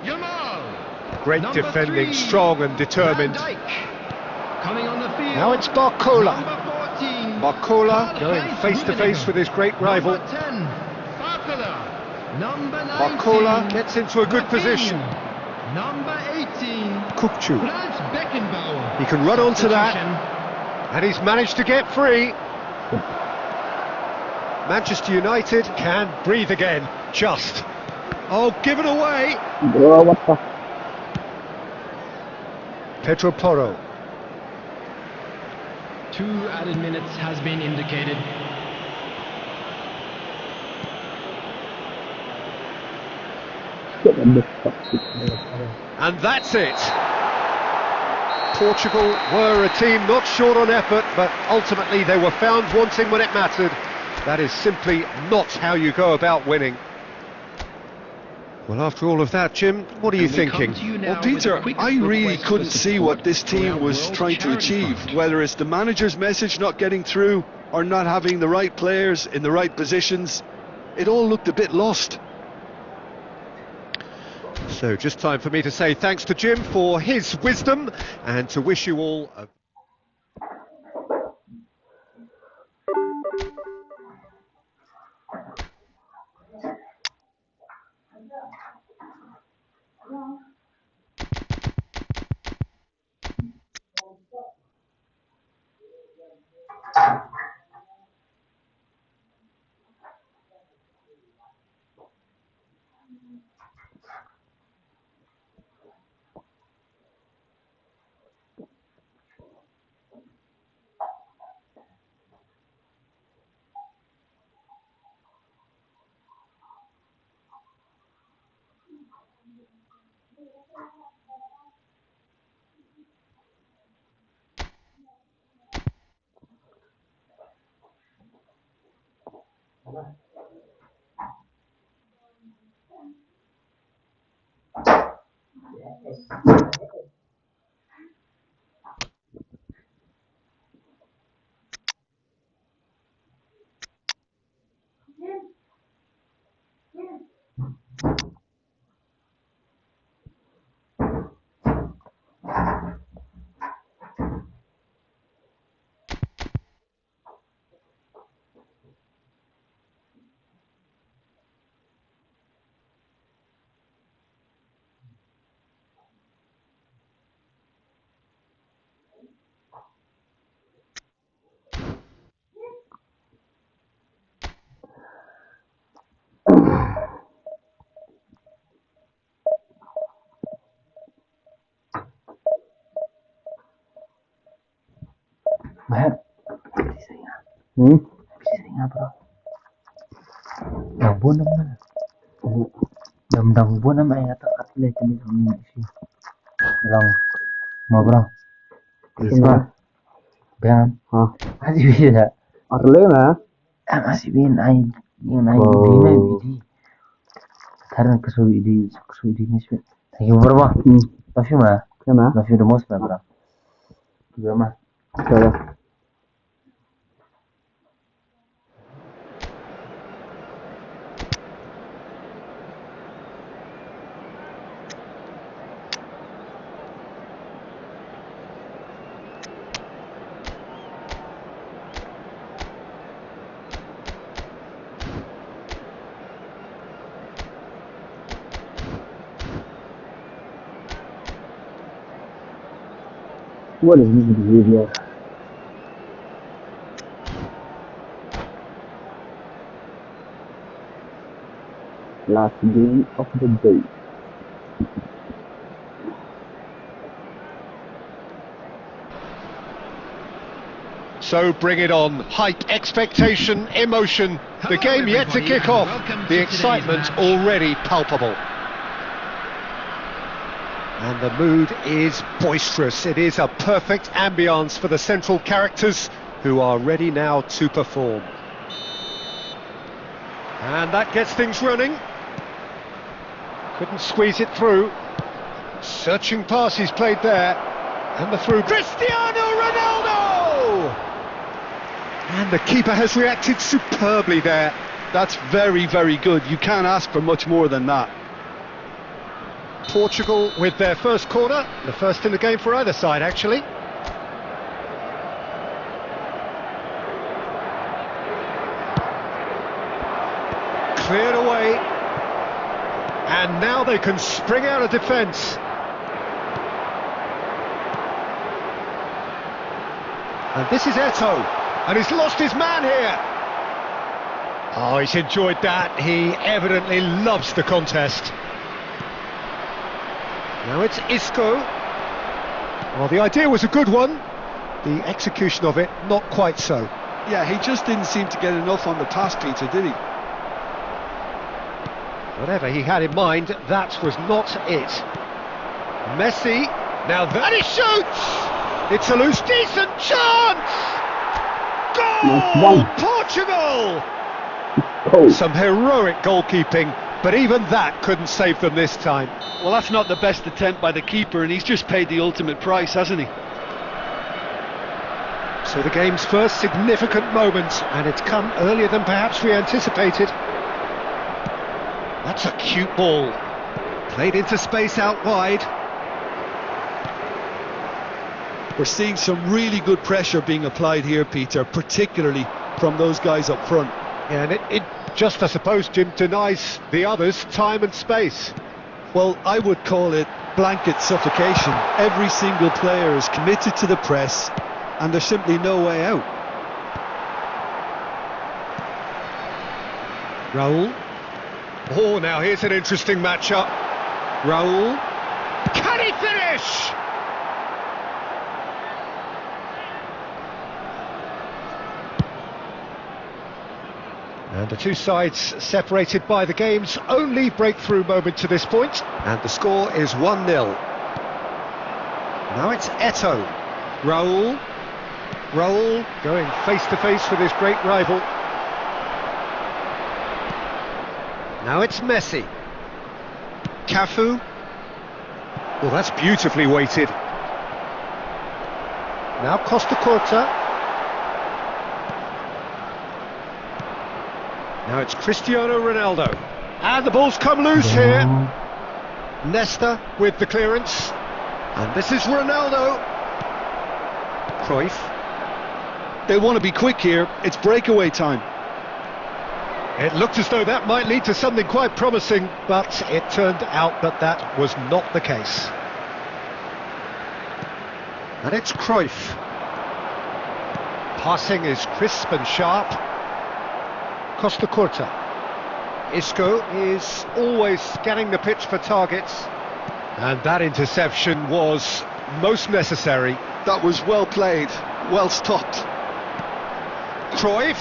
Yamal. Great Number defending, 3, strong and determined. Van Dijk. Coming on the field. Now it's Barcola. Number 14. Barcola going face to face with his great rival. Number 10. Barcola. Number 19. Barcola gets into a good Rafinha. position. Number 18. Kukcu. Franz Beckenbauer. He can run onto that. Substitution. And he's managed to get free. Manchester United can breathe again. Just. Oh, given away. Bro, what the? Pedro Porro. 2 added minutes has been indicated. And that's it. Portugal were a team not short on effort, but ultimately they were found wanting when it mattered. That is simply not how you go about winning. Well, after all of that, Jim, what are you thinking? Well, Peter, I really couldn't see what this team was trying to achieve, whether it's the manager's message not getting through or not having the right players in the right positions. It all looked a bit lost. So just time for me to say thanks to Jim for his wisdom and to wish you all a Mahal. Hmm? Bisa nga bro. Yang buo naman. Damdam buo naman ay atas atlet ini kami sih. Lang. Mau bro. Bisa. Iya. Bang. Hah? Masih bisa. Arle na? Masih bin ay yun ay Oh. di may bidi. Karena kesuwi di ni sih. Thank you bro. Love you ma. Kaya Love you the most ma bro. Juga ma. Kaya. What is this behavior? Last game of the day. So bring it on. Hype, expectation, emotion. The Hello, game yet to everybody, kick off. and welcome The to excitement today's match. already palpable. And the mood is boisterous. It is a perfect ambience for the central characters who are ready now to perform. And that gets things running. Couldn't squeeze it through. Searching pass is played there. And the through. Cristiano Ronaldo! And the keeper has reacted superbly there. That's very, very good. You can't ask for much more than that. Portugal with their first corner, the first in the game for either side actually. Cleared away, and now they can spring out of defence. And this is Eto'o, and he's lost his man here. Oh, he's enjoyed that. He evidently loves the contest. Now it's Isco. Well, the idea was a good one. The execution of it, not quite so. Yeah, he just didn't seem to get enough on the pass, Peter, did he? Whatever he had in mind, that was not it. Messi, now that he shoots! It's a loose, decent chance! Goal! Portugal! Oh. Some heroic goalkeeping, but even that couldn't save them this time. Well, that's not the best attempt by the keeper, and he's just paid the ultimate price, hasn't he? So the game's first significant moment, and it's come earlier than perhaps we anticipated. That's a cute ball. Played into space out wide. We're seeing some really good pressure being applied here, Peter, particularly from those guys up front. Yeah, and it just, I suppose, Jim, denies the others time and space. Well, I would call it blanket suffocation. Every single player is committed to the press, and there's simply no way out. Raul. Oh, now here's an interesting matchup. Raul. Can he finish? And the two sides separated by the game's only breakthrough moment to this point. And the score is 1-0. Now it's Eto'o. Raul. Raul going face to face with his great rival. Now it's Messi. Cafu. Well, that's beautifully weighted. Now Costa Corta. Now it's Cristiano Ronaldo. And the ball's come loose here. Nesta with the clearance. And this is Ronaldo. Cruyff. They want to be quick here. It's breakaway time. It looked as though that might lead to something quite promising, but it turned out that that was not the case. And it's Cruyff. Passing is crisp and sharp. Costa Corta. Isco is always scanning the pitch for targets. And that interception was most necessary. That was well played, well stopped. Cruyff.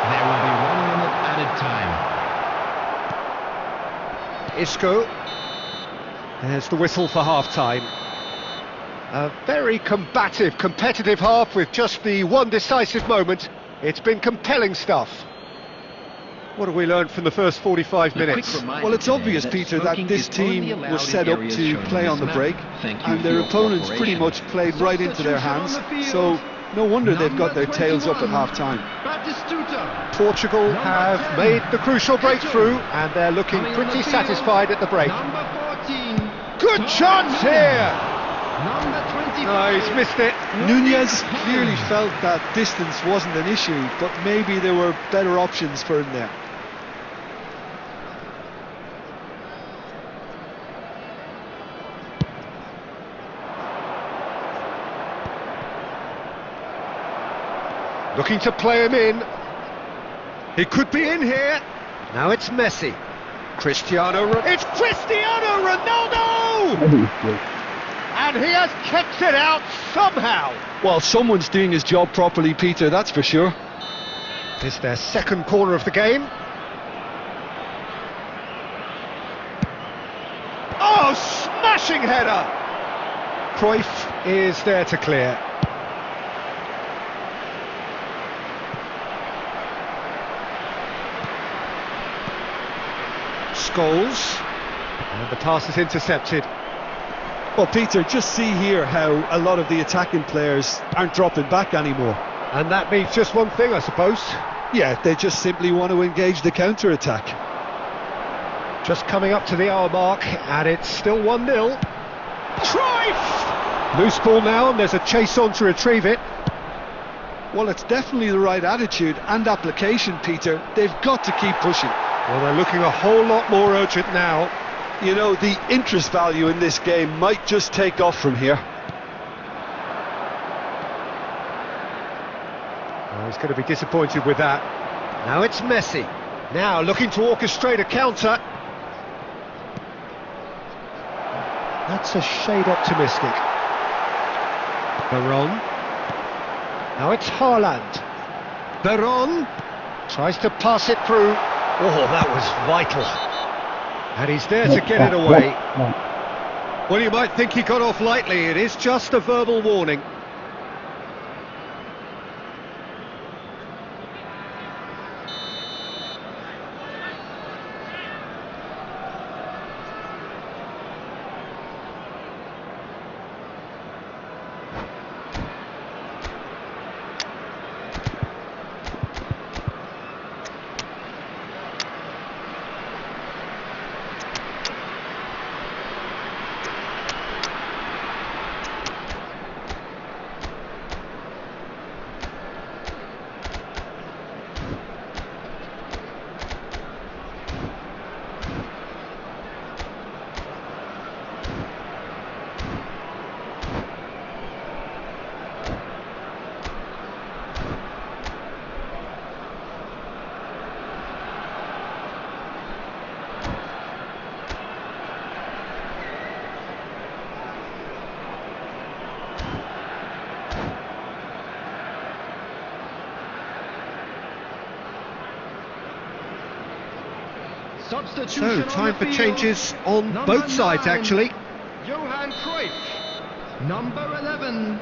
There will be 1 minute added time. Isco. There's the whistle for half-time. A very combative, competitive half with just the one decisive moment. It's been compelling stuff. What have we learned from the first 45 minutes? Well, it's obvious, Peter, that this team was set up to play on the break, and their opponents pretty much played right into their hands, so no wonder they've got their tails up at half-time. Portugal have made the crucial breakthrough, and they're looking pretty satisfied at the break. Good chance here! No, he's missed it. Nunez clearly felt that distance wasn't an issue, but maybe there were better options for him there. Looking to play him in. He could be in here. Now it's Messi. It's Cristiano Ronaldo! And he has kept it out somehow. Well, someone's doing his job properly, Peter, that's for sure. It's their second corner of the game. Oh, smashing header! Cruyff is there to clear. Scholes. And the pass is intercepted. Well, Peter, just see here how a lot of the attacking players aren't dropping back anymore. And that means just one thing, I suppose. Yeah, they just simply want to engage the counter-attack. Just coming up to the hour mark, and it's still 1-0. Cruyff! Loose ball now, and there's a chase on to retrieve it. Well, it's definitely the right attitude and application, Peter. They've got to keep pushing. Well, they're looking a whole lot more urgent now. You know, the interest value in this game might just take off from here. Oh, he's going to be disappointed with that. Now it's Messi. Now looking to orchestrate a counter. That's a shade optimistic. Baron. Now it's Haaland. Baron tries to pass it through. Oh, that was vital. And he's there to get it away. Well, you might think he got off lightly. It is just a verbal warning. So, time for changes on both sides, actually. Johan Cruyff, number 11.